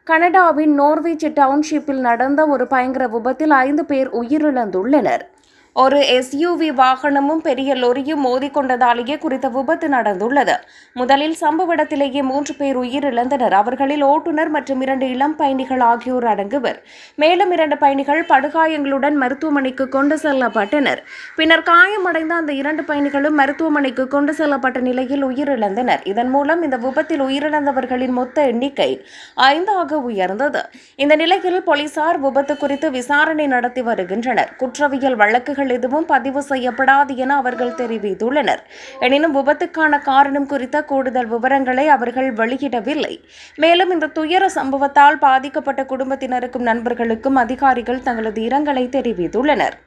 கனடாவின் நோர்விச் டவுன்ஷிப்பில் நடந்த ஒரு பயங்கர விபத்தில் 5 பேர் உயிரிழந்துள்ளனர். ஒரு SUV வாகனமும் பெரிய லொரியும் மோதிக்கொண்டதாலேயே குறித்த விபத்து நடந்துள்ளது. முதலில் சம்பவ இடத்திலேயே 3 பேர் உயிரிழந்தனர். அவர்களில் ஓட்டுநர் மற்றும் 2 இளம் பயணிகள் ஆகியோர் அடங்குவர். மேலும் 2 பயணிகள் படுகாயங்களுடன் மருத்துவமனைக்கு கொண்டு செல்லப்பட்டனர். பின்னர் காயமடைந்த அந்த 2 பயணிகளும் மருத்துவமனைக்கு கொண்டு செல்லப்பட்ட நிலையில் உயிரிழந்தனர். இதன் மூலம் இந்த விபத்தில் உயிரிழந்தவர்களின் மொத்த எண்ணிக்கை 5ஆக உயர்ந்தது. இந்த நிலையில் போலீசார் விபத்து குறித்து விசாரணை நடத்தி வருகின்றனர். குற்றவியல் வழக்குகள் எதுவும் பதிவு செய்யப்படாது என அவர்கள் தெரிவித்துள்ளனர். எனினும் விபத்துக்கான காரணம் குறித்த கூடுதல் விவரங்களை அவர்கள் வெளியிடவில்லை. மேலும் இந்த துயர சம்பவத்தால் பாதிக்கப்பட்ட குடும்பத்தினருக்கும் நண்பர்களுக்கும் அதிகாரிகள் தங்களது இரங்கலை தெரிவித்துள்ளனர்.